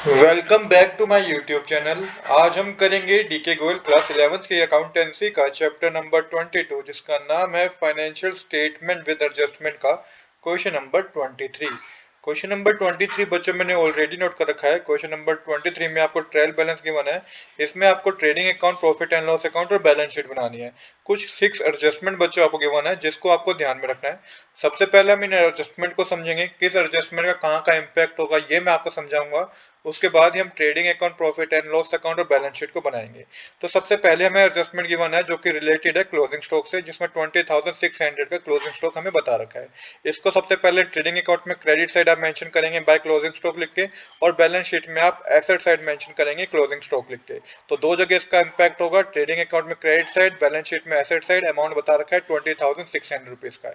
Welcome back to my YouTube channel. आज हम करेंगे डीके गोयल क्लास 11th की अकाउंटेंसी का चैप्टर नंबर 22 जिसका नाम है फाइनेंशियल स्टेटमेंट विद एडजस्टमेंट का क्वेश्चन नंबर 23। क्वेश्चन नंबर 23 बच्चों मैंने ऑलरेडी नोट कर रखा है। क्वेश्चन नंबर 23 में आपको ट्रायल बैलेंस गिवन है। इसमें आपको trading account, profit and loss account और बैलेंस शीट बनानी है। कुछ 6 एडजस्टमेंट बच्चों आपको गिवन है जिसको आपको ध्यान में रखना है। सबसे पहले हम इन एडजस्टमेंट को समझेंगे, किस एडजस्टमेंट का कहाँ का इम्पैक्ट होगा ये मैं आपको समझाऊंगा। उसके बाद ही हम trading account, profit and loss account और बैलेंस शीट को बनाएंगे। तो सबसे पहले हमें एडजस्टमेंट गिवन है जो कि रिलेटेड है क्लोजिंग स्टॉक से, जिसमें 20,600 का क्लोजिंग स्टॉक हमें बता रखा है। इसको सबसे पहले ट्रेडिंग अकाउंट में क्रेडिट साइड आप मेंशन करेंगे बाय क्लोजिंग स्टॉक लिख के, और बैलेंस शीट में आप एसेट साइड मेंशन करेंगे क्लोजिंग स्टॉक लिख के। तो दो जगह इसका इंपैक्ट होगा, ट्रेडिंग अकाउंट में क्रेडिट साइड, बैलेंस शीट में एसेट साइड। अमाउंट बता रखा है 20,600 रुपीज का है।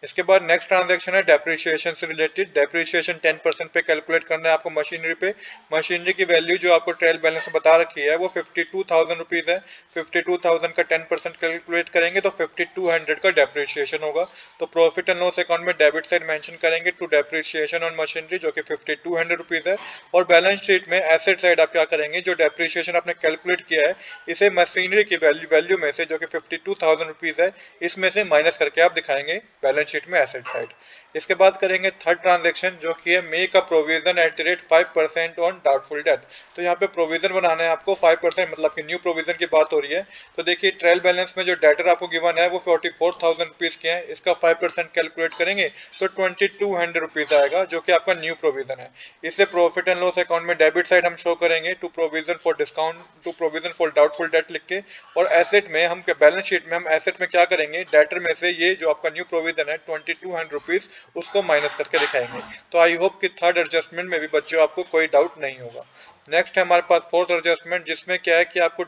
इसके बाद नेक्स्ट ट्रांजेक्शन है डेप्रिसिएशन से रिलेटेड। डेप्रिसिएशन 10% पे कैलकुलेट करना है आपको मशीनरी पे। मशीनरी की वैल्यू जो आपको ट्रायल बैलेंस में बता रखी है वो 52,000 रुपीज है। 52,000 का 10% कैलकुलेट करेंगे तो 5200 का डेप्रिसिएशन होगा। तो प्रॉफिट एंड लॉस अकाउंट में डेबिट साइड मेंशन करेंगे टू डेप्रिसिएशन ऑन मशीनरी जो कि 5200 रुपीज है। और बैलेंस शीट में एसेट साइड आप क्या करेंगे, जो डेप्रिसिएशन आपने कैलकुलेट किया है इसे मशीनरी की वैल्यू में से, जो कि 52,000 रुपीज है, इसमें से माइनस करके आप दिखाएंगे बैलेंस शीट में एसेट साइड। इसके बाद करेंगे थर्ड ट्रांजेक्शन जो कि है make a provision at the rate 5% on doubtful debt. तो यहाँ पे प्रोविजन बनाना है आपको 5%, मतलब कि न्यू प्रोविजन की बात हो रही है। तो देखिए ट्रायल बैलेंस में जो डेटर आपको गिवन है वो 44,000 रुपीज के हैं। इसका 5% कैलकुलेट करेंगे तो 2200 रुपीज आएगा जो कि आपका न्यू प्रोविजन है। इसे प्रॉफिट एंड लॉस अकाउंट में डेबिट साइड हम शो करेंगे to provision for discount, to provision for doubtful debt लिख के। और एसेट में हम बैलेंस शीट में हम एसेट में क्या करेंगे, डेटर में से ये जो आपका न्यू प्रोविजन है 2200 रुपीज उसको माइनस करके दिखाएंगे। तो आई होप कि थर्ड एडजस्टमेंट में भी बच्चों आपको कोई डाउट नहीं होगा। नेक्स्ट है हमारे पास फोर्थ एडजस्टमेंट जिसमें क्या है कि आपको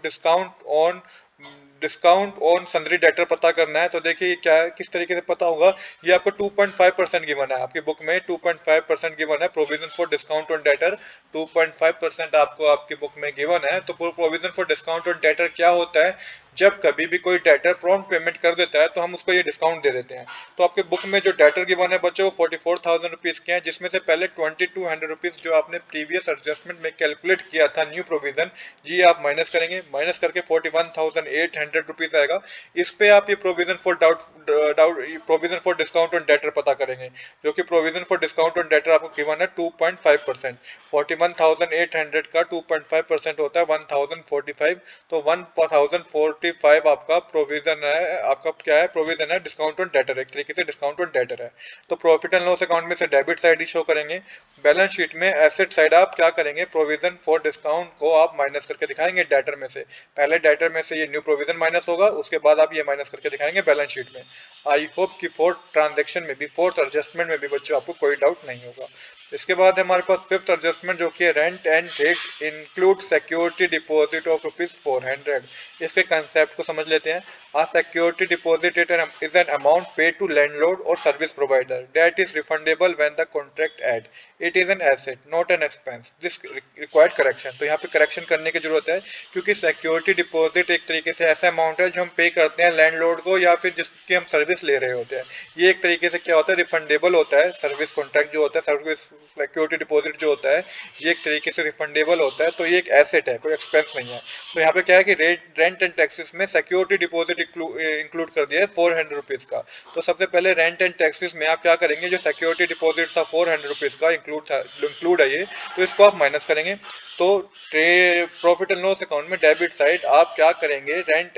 डिस्काउंट ऑन सन्ड्री डेटर पता करना है। तो देखिए ये क्या है, किस तरीके से पता होगा। ये आपको 2.5% गिवन है आपकी बुक में, 2.5% गिवन है provision for discount on debtor. 2.5% आपको आपकी बुक में गिवन है। तो provision for discount on debtor क्या होता है, जब कभी भी कोई डेटर प्रॉम्प्ट पेमेंट कर देता है तो हम उसको ये डिस्काउंट दे देते हैं। तो आपके बुक में जो डेटर गिवन है बच्चों वो 44,000 रुपीज के हैं, जिसमें से पहले 2200 रुपीज जो आपने प्रीवियस एडजस्टमेंट में कैलकुलेट किया था न्यू प्रोविजन, जी आप माइनस करेंगे। माइनस करके 41,800 रुपीज आएगा। इस पे आप ये provision for provision for discount on debtor पता करेंगे, जो कि provision for discount on debtor आपको गिवन है 2.5%। 41,800 का 2.5% होता है 1045। तो 1045 आपका प्रोविजन है, आपका क्या है, प्रोविजन है डिस्काउंट ऑन डेटर, एक तरीके से डिस्काउंट ऑन डेटर है। तो प्रॉफिट एंड लॉस अकाउंट में से डेबिट साइड ही शो करेंगे। बैलेंस शीट में एसेट साइड आप क्या करेंगे, प्रोविजन फॉर डिस्काउंट को आप माइनस करके दिखाएंगे डेटर में से। पहले डेटर में से ये न्यू प्रोविजन माइनस होगा, उसके बाद आप ये माइनस करके दिखाएंगे बैलेंस शीट में। आई होप कि फोर्थ ट्रांजेक्शन में भी, फोर्थ एडजस्टमेंट में भी बच्चों आपको कोई डाउट नहीं होगा। इसके बाद हमारे पास फिफ्थ एडजस्टमेंट जो कि rent and rate include security deposit of ₹400। इसके कंसेप्ट को समझ लेते हैं। A security deposit is an amount paid to landlord or service provider that is refundable when the contract ends. It is an asset, not an expense. This required correction. तो यहाँ पे correction करने की जरूरत है, क्योंकि सिक्योरिटी डिपॉजिट एक तरीके से ऐसा अमाउंट है जो हम पे करते हैं लैंडलॉर्ड को या फिर जिसकी हम सर्विस ले रहे होते हैं। ये एक तरीके से क्या होता है, रिफंडेबल होता है। सर्विस कॉन्ट्रैक्ट जो होता है, सर्विस सिक्योरिटी डिपॉजिट जो होता है, ये एक तरीके से रिफंडेबल होता है। तो ये एक एसेट है, कोई एक्सपेंस नहीं है। तो यहाँ पे क्या है कि रेंट एंड टैक्सेस में सिक्योरिटी डिपॉजिट इंक्लूड कर दिया है 400 रुपीज का। तो सबसे पहले रेंट एंड टैक्सेस में आप क्या करेंगे, जो सिक्योरिटी डिपॉजिट था 400 रुपीज का इंक्लूड है ये, तो इसको आप माइनस करेंगे। तो प्रॉफिट एंड लॉस अकाउंट में डेबिट साइड आप क्या करेंगे, रेंट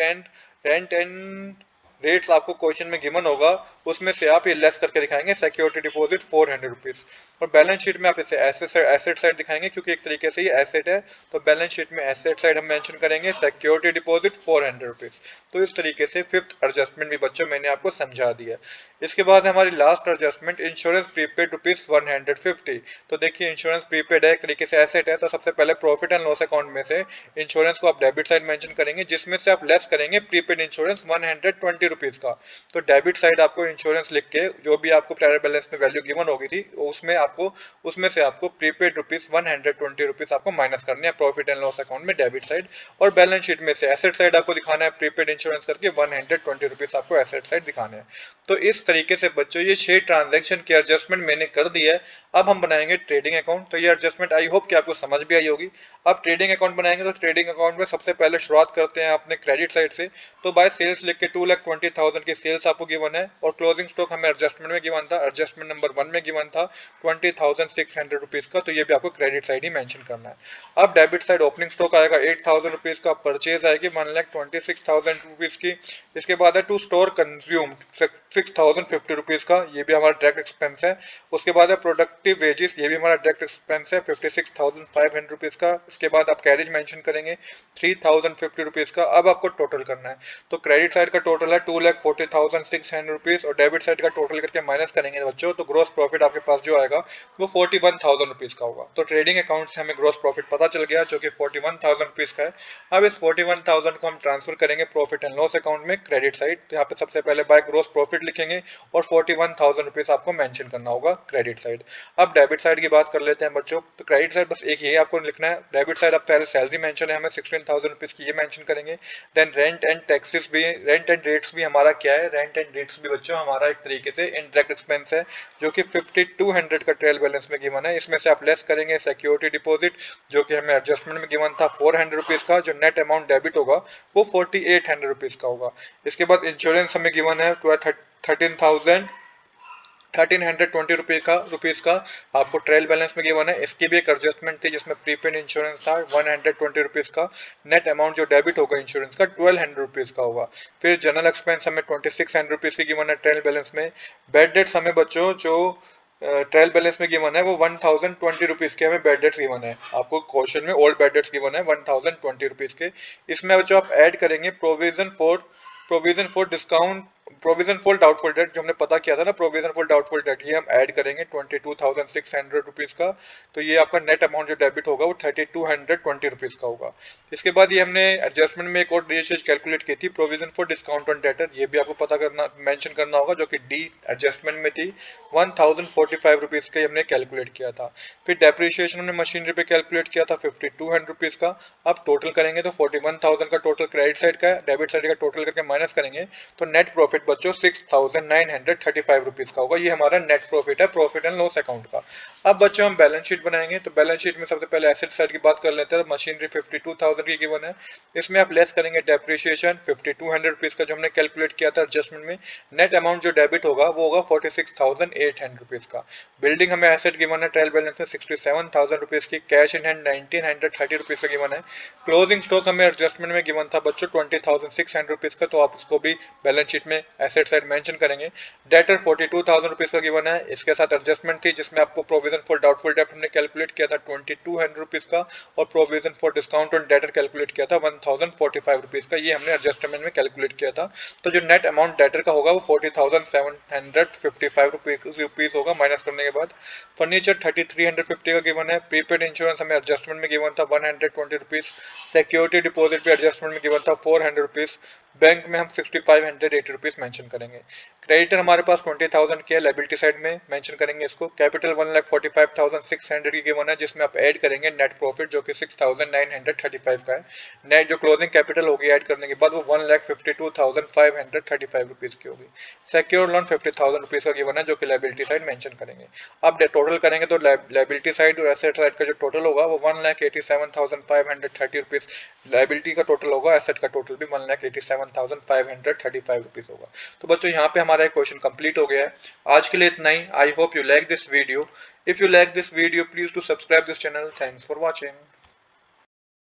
एंड रेट्स आपको क्वेश्चन में गिवन होगा, उसमें से आप ये लेस करके दिखाएंगे सिक्योरिटी डिपॉजिट 400 रुपीज। और बैलेंस शीट में आप इसे एसेट साइड दिखाएंगे, क्योंकि एक तरीके से ये एसेट है। तो बैलेंस शीट में एसेट साइड हम मेंशन करेंगे सिक्योरिटी डिपॉजिट 400 रुपीज। तो इस तरीके से फिफ्थ एडजस्टमेंट भी बच्चों मैंने आपको समझा दिया। इसके बाद हमारी लास्ट एडजस्टमेंट इंश्योरेंस प्रीपेड ₹150। तो देखिए इंश्योरेंस प्रीपेड है, एक तरीके से एसेट है। तो सबसे पहले प्रॉफिट एंड लॉस अकाउंट में से इंश्योरेंस को आप डेबिट साइड मेंशन करेंगे, जिसमें से आप लेस करेंगे प्रीपेड इंश्योरेंस 120 रुपीज का। तो डेबिट साइड आपको इंश्योरेंस लिख के जो भी आपको प्रायर बैलेंस में वैल्यू गिवन होगी थी उसमें से आपको प्रीपेड ₹120 आपको माइनस करने हैं प्रॉफिट एंड लॉस अकाउंट में डेबिट साइड। और बैलेंस शीट में से एसेट साइड आपको दिखाना है प्रीपेड इंश्योरेंस करके ₹120 आपको एसेट साइड दिखाने हैं। तो इस तरीके से बच्चों ये 6 ट्रांजैक्शन की एडजस्टमेंट मैंने कर दी है। अब हम बनाएंगे ट्रेडिंग अकाउंट। तो ये एडजस्टमेंट आई होप कि आपको समझ भी आई होगी। अब ट्रेडिंग अकाउंट बनाएंगे तो ट्रेडिंग अकाउंट में सबसे पहले शुरुआत करते हैं अपने क्रेडिट साइड से। तो बाय सेल्स लिख के 2,20,000 की सेल्स आपको गिवन है और क्लोजिंग स्टॉक हमें एडजस्टमेंट में गिवन था, एडजस्टमेंट नंबर 1 में गिवन था 20,600 रुपीज का। तो ये भी आपको क्रेडिट साइड ही मेंशन करना है। अब डेबिट साइड ओपनिंग स्टॉक आएगा 8,000 रुपीज का, परचेज आएगी 1,26,000 रुपीज की। इसके बाद है टू स्टोर कंज्यूम 6,050 रुपीज का, ये भी हमारा डायरेक्ट एक्सपेंस है। उसके बाद है प्रोडक्टिव वेजेस, ये भी हमारा डायरेक्ट एक्सपेंस है 56,500 रुपीज का। इसके बाद आप कैरेज मेंशन करेंगे 3,050 रुपीज का। अब आपको टोटल करना है। तो क्रेडिट साइड का टोटल है 2,40,600 रुपीज और डेबिट साइड का टोटल करके माइनस करेंगे बच्चों, तो ग्रोस प्रॉफिट आपके पास जो आएगा वो 41,000 रुपीज का होगा। तो ट्रेडिंग अकाउंट से हमें ग्रोस प्रॉफिट पता चल गया जो कि 41,000 रुपीज का है। अब इस 41,000 को हम ट्रांसफर करेंगे प्रॉफिट एंड लॉस अकाउंट में क्रेडिट साइड। तो यहाँ पे सबसे पहले बाय ग्रोस प्रॉफिट लिखेंगे और 41,000 रुपीज आपको मेंशन करना होगा क्रेडिट साइड। अब डेबिट साइड की बात कर लेते हैं बच्चों। तो क्रेडिट साइड बस एक ही आपको लिखना है। डेबिट साइड अब पहले सैलरी मेंशन है हमें 16,000 रुपीज की, ये मेंशन करेंगे। देन रेंट एंड टैक्सेस भी, रेंट एंड रेट्स भी हमारा क्या है, रेंट एंड रेट्स भी बच्चों हमारा एक तरीके से इनडायरेक्ट एक्सपेंस है जो कि 5200 का ट्रेल बैलेंस में गिवन है। इसमें से आप लेस करेंगे सिक्योरिटी डिपॉजिट जो कि हमें एडजस्टमेंट में गिवन था 400 रुपीज का, जो नेट अमाउंट डेबिट होगा वो 4800 रुपीज का होगा। इसके बाद इंश्योरेंस हमें गिवन है 1320 रुपीज का आपको ट्रेल बैलेंस में गिवन है। इसकी भी एक एडजस्टमेंट थी जिसमें प्रीपेड इंश्योरेंस था 120 रुपीज का। नेट अमाउंट जो डेबिट होगा इंश्योरेंस का 1200 रुपीज का होगा। फिर जनरल एक्सपेंस हमें 2600 रुपीज की गिवन है ट्रेल बैलेंस में। बेड डेट्स हमें बच्चों जो ट्रायल बैलेंस में गिवन है वो 1020 रुपीज के हमें बेड डेट्स गिवन है। आपको क्वेश्चन में ओल्ड बेड डेट्स गिवन है 1020 रुपीज के। इसमें जो आप ऐड करेंगे provision for discount, provision for doubtful date, जो हमने पता किया था ना प्रोविजन फॉर डाउटफुल डेट, ये हम ऐड करेंगे 22,600 रुपीज का। तो ये आपका नेट अमाउंट जो डेबिट होगा वो 3,220 रुपीज का होगा। इसके बाद ये हमने एडजस्टमेंट में एक और डीएचएच कैलकुलेट की थी provision for discount on debtor, ये भी आपको पता करना मेंशन करना होगा जो कि डी एडजस्टमेंट में थी 1,045 रुपीज का हमने कैलकुलेट किया था। फिर डेप्रिसिएशन हमने मशीनरी पे कैलकुलेट किया था 5,200 रुपीज का। अब टोटल करेंगे तो 41,000 का टोटल क्रेडिट साइड का है, डेबिट साइड का टोटल करके माइनस करेंगे तो नेट प्रॉफिट बच्चों 6,935 रुपीज का होगा। ये हमारा नेट प्रॉफिट है प्रॉफिट एंड लॉस अकाउंट का। अब बच्चों हम बैलेंस शीट बनाएंगे। तो बैलेंस शीट में सबसे पहले एसेट साइड की बात कर लेते हैं। मशीनरी 52,000 की गिवन है। इसमें आप लेस करेंगे डेप्रिसिएशन 5,200 रुपीज का जो हमने कैलकुलेट किया था एडजस्टमेंट में। नेट अमाउंट जो डेबिट होगा वो होगा 46,800 रुपीज का। बिल्डिंग हमें एसेट गिवन है ट्रायल बैलेंस में 67,000 रुपीज की। कैश इन हैंड 1,930 रुपीज का गिवन है। क्लोजिंग स्टॉक हमें एडजस्टमेंट में गिवन था बच्चों 20,600 रुपीज का, तो आप उसको भी बैलेंस शीट में एसेट साइड मेंशन करेंगे। डेटर 42,000 रुपीज का गिवन है। इसके साथ एडजस्टमेंट थी जिसमें आपको प्रोविजन फॉर डाउटफुल डेट हमने कैलकुलेट किया था 2,200 रुपीज का और provision for discount on debtor calculate किया था 1,045 रुपीज का। ये हमने एडजस्टमेंट में कैलकुलेट किया था। तो जो नेट अमाउंट डेटर का होगा वो 40,755 रुपीज होगा माइनस करने के बाद। फर्नीचर 3,350 का गिवन है। प्रीपेड इंश्योरेंस हमें एडजस्टमेंट में गिवन था 120 रुपीज। सिक्योरिटी डिपॉजिट भी एडजस्टमेंट में गिवन था 400 रुपीज। बैंक में हम 6,580 रुपीज मेंशन करेंगे। क्रेडिटर हमारे पास 20,000 की है, लाइबिलिटी साइड में मेंशन करेंगे इसको। कैपिटल 1,45,600 की गिवन है जिसमें आप ऐड करेंगे नेट प्रॉफिट जो कि 6,935 का है। नेट जो क्लोजिंग कैपिटल होगी ऐड करने के बाद वो 1,52,535 रुपीज की होगी। सिक्योर लोन 50,000 रुपीज का गिवन है जो कि लाइबिलिटी साइड मेंशन करेंगे। अब टोटल करेंगे तो लाइबिलिटी साइड और एसेट साइड का जो टोटल होगा वो 1,87,530 रुपीज लाइबिलिटी का टोटल होगा, एसेट का टोटल भी 1,87,535 रुपीज होगा। तो बच्चों यहाँ पे हमारा क्वेश्चन कंप्लीट हो गया है। आज के लिए इतना ही। I hope you like this video. If you like this video please to subscribe this channel. Thanks for watching.